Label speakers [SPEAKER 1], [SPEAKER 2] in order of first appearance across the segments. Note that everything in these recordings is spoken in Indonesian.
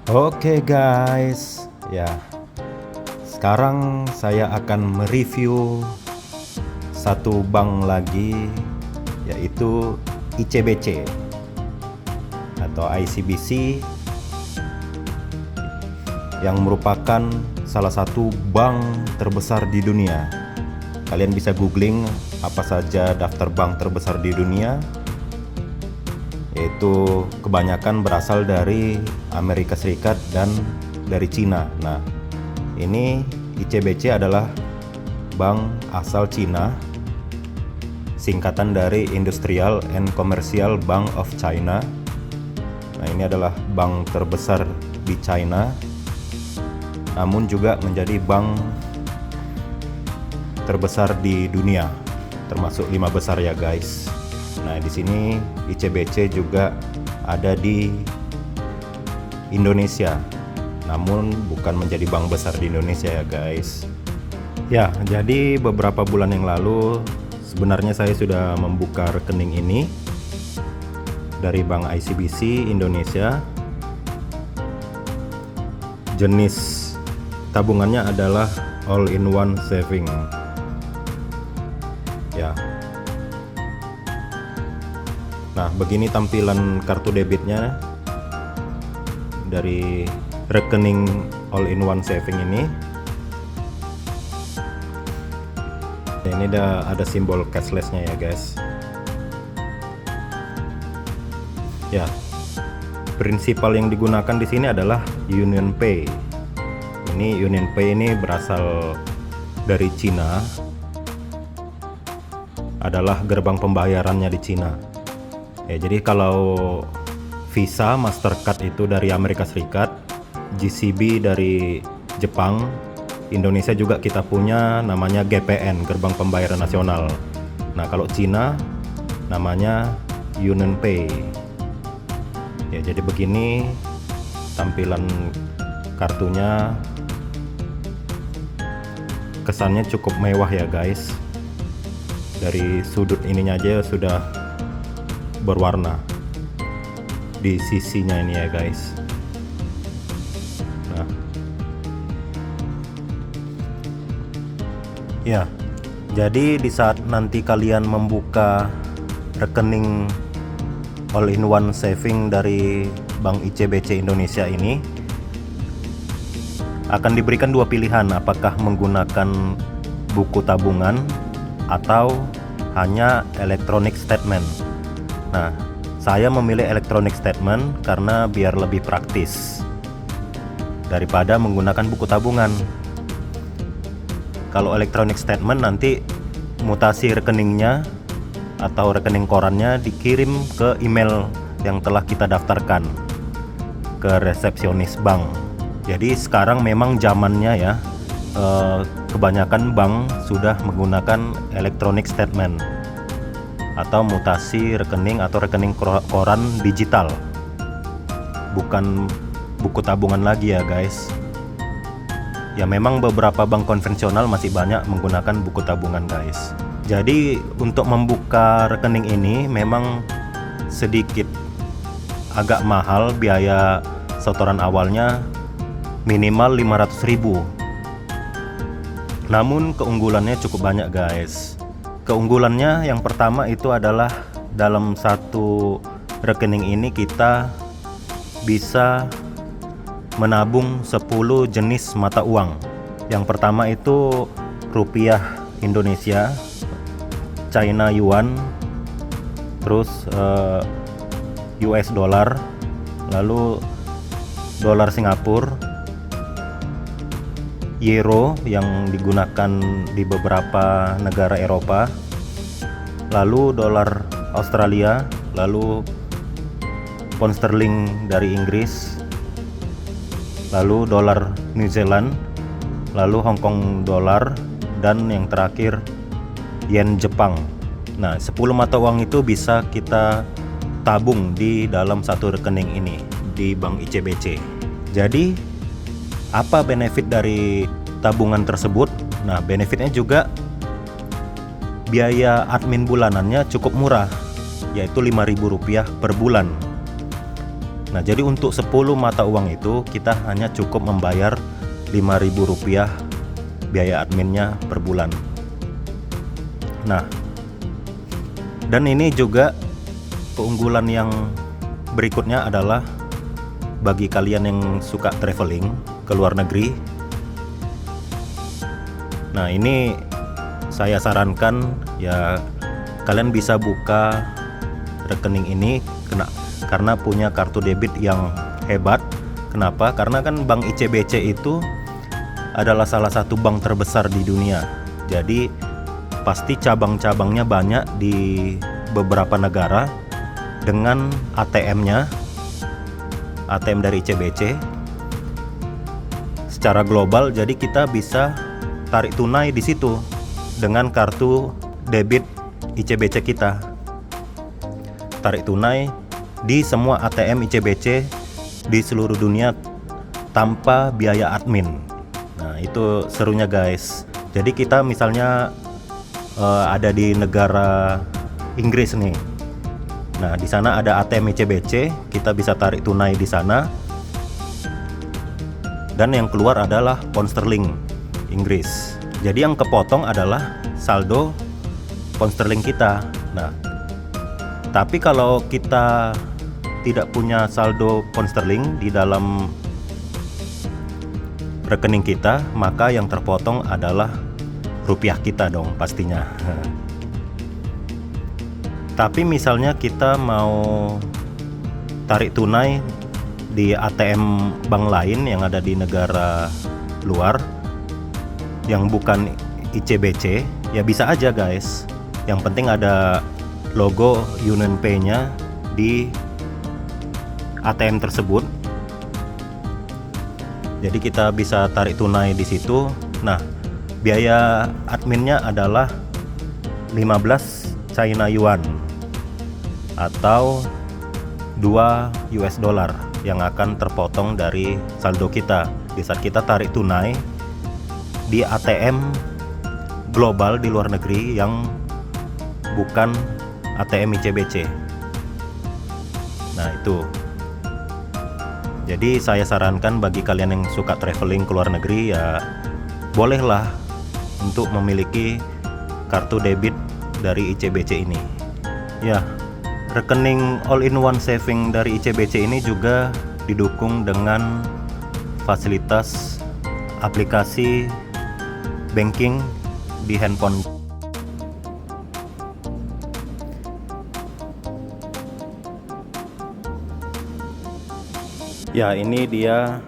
[SPEAKER 1] Oke guys, ya sekarang saya akan mereview satu bank lagi, yaitu ICBC atau ICBC, yang merupakan salah satu bank terbesar di dunia. Kalian bisa googling apa saja daftar bank terbesar di dunia, yaitu kebanyakan berasal dari Amerika Serikat dan dari Cina. Nah, ini ICBC adalah bank asal Cina, singkatan dari Industrial and Commercial Bank of China. Nah, ini adalah bank terbesar di China, namun juga menjadi bank terbesar di dunia, termasuk 5 besar ya guys. Nah, di sini ICBC juga ada di Indonesia, namun bukan menjadi bank besar di Indonesia ya guys. Ya, jadi beberapa bulan yang lalu sebenarnya saya sudah membuka rekening ini dari Bank ICBC Indonesia. Jenis tabungannya adalah all-in-one saving. Ya. Nah, begini tampilan kartu debitnya dari rekening all-in-one saving ini. Ini ada simbol cashlessnya ya guys. Ya, prinsipal yang digunakan di sini adalah UnionPay. Ini UnionPay ini berasal dari Cina, adalah gerbang pembayarannya di Cina. Ya, jadi kalau Visa, Mastercard itu dari Amerika Serikat, GCB dari Jepang, Indonesia juga kita punya namanya GPN, Gerbang Pembayaran Nasional. Nah, kalau Cina namanya UnionPay. Ya, jadi begini tampilan kartunya. Kesannya cukup mewah ya guys. Dari sudut ininya aja sudah berwarna di sisinya ini ya guys. Nah, ya, jadi di saat nanti kalian membuka rekening all-in-one saving dari Bank ICBC Indonesia ini, akan diberikan dua pilihan, apakah menggunakan buku tabungan atau hanya electronic statement. Nah, saya memilih electronic statement karena biar lebih praktis daripada menggunakan buku tabungan. Kalau electronic statement nanti mutasi rekeningnya atau rekening korannya dikirim ke email yang telah kita daftarkan ke resepsionis bank. Jadi sekarang memang zamannya ya, kebanyakan bank sudah menggunakan electronic statement atau mutasi rekening atau rekening koran digital, bukan buku tabungan lagi ya guys. Ya, memang beberapa bank konvensional masih banyak menggunakan buku tabungan guys. Jadi untuk membuka rekening ini memang sedikit agak mahal, biaya setoran awalnya minimal 500.000. Namun keunggulannya cukup banyak guys. Keunggulannya yang pertama itu adalah dalam satu rekening ini kita bisa menabung 10 jenis mata uang. Yang pertama itu rupiah Indonesia, China Yuan, terus US dollar, lalu dolar Singapura, euro yang digunakan di beberapa negara Eropa, lalu dolar Australia, lalu pound sterling dari Inggris, lalu dolar New Zealand, lalu Hong Kong dollar, dan yang terakhir yen Jepang. Nah, 10 mata uang itu bisa kita tabung di dalam satu rekening ini di Bank ICBC. Jadi apa benefit dari tabungan tersebut? Nah, benefitnya juga biaya admin bulanannya cukup murah, yaitu Rp5.000 per bulan. Nah, jadi untuk 10 mata uang itu kita hanya cukup membayar Rp5.000 biaya adminnya per bulan. Nah, dan ini juga keunggulan yang berikutnya adalah bagi kalian yang suka traveling ke luar negeri. Nah, ini saya sarankan ya, kalian bisa buka rekening ini karena punya kartu debit yang hebat. Kenapa? Karena kan Bank ICBC itu adalah salah satu bank terbesar di dunia. Jadi pasti cabang-cabangnya banyak di beberapa negara dengan ATM dari ICBC secara global. Jadi kita bisa tarik tunai di situ dengan kartu debit ICBC kita. Tarik tunai di semua ATM ICBC di seluruh dunia tanpa biaya admin. Nah, itu serunya guys. Jadi kita misalnya ada di negara Inggris nih. Nah, di sana ada ATM ICBC, kita bisa tarik tunai di sana. Dan yang keluar adalah pound sterling Inggris. Jadi yang kepotong adalah saldo pound sterling kita. Nah, tapi kalau kita tidak punya saldo pound sterling di dalam rekening kita, maka yang terpotong adalah rupiah kita dong pastinya. Tapi misalnya kita mau tarik tunai di ATM bank lain yang ada di negara luar yang bukan ICBC, ya bisa aja guys. Yang penting ada logo UnionPay-nya di ATM tersebut. Jadi kita bisa tarik tunai di situ. Nah, biaya adminnya adalah 15 China Yuan atau 2 US dollar yang akan terpotong dari saldo kita di saat kita tarik tunai di ATM global di luar negeri yang bukan ATM ICBC. Nah, itu. Jadi saya sarankan bagi kalian yang suka traveling ke luar negeri, ya bolehlah untuk memiliki kartu debit dari ICBC ini. Ya, rekening all-in-one saving dari ICBC ini juga didukung dengan fasilitas aplikasi banking di handphone. Ya, ini dia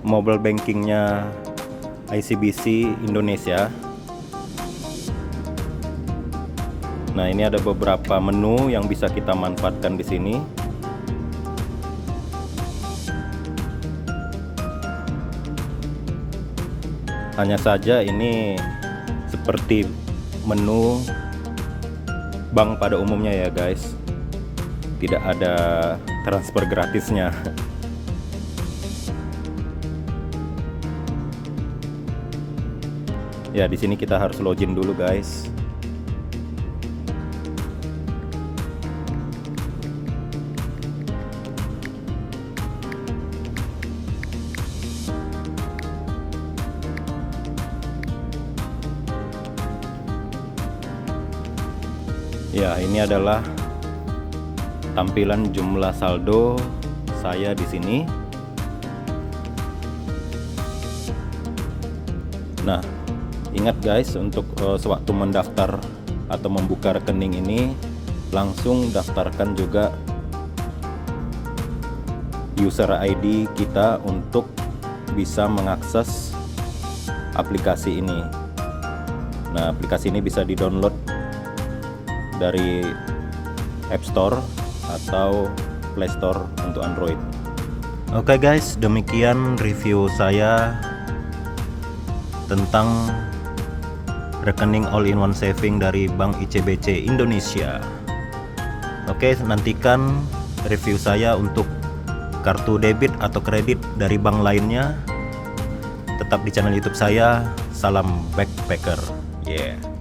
[SPEAKER 1] mobile bankingnya ICBC Indonesia. Nah, ini ada beberapa menu yang bisa kita manfaatkan di sini. Hanya saja ini seperti menu bank pada umumnya ya guys. Tidak ada transfer gratisnya. Ya, di sini kita harus login dulu guys. Ya, ini adalah tampilan jumlah saldo saya di sini. Nah, ingat guys, untuk sewaktu mendaftar atau membuka rekening ini, langsung daftarkan juga user ID kita untuk bisa mengakses aplikasi ini. Nah, aplikasi ini bisa di-download dari App Store atau Play Store untuk Android. Oke guys, demikian review saya tentang rekening all-in-one saving dari Bank ICBC Indonesia. Oke, nantikan review saya untuk kartu debit atau kredit dari bank lainnya. Tetap di channel YouTube saya. Salam Backpacker. Yeah.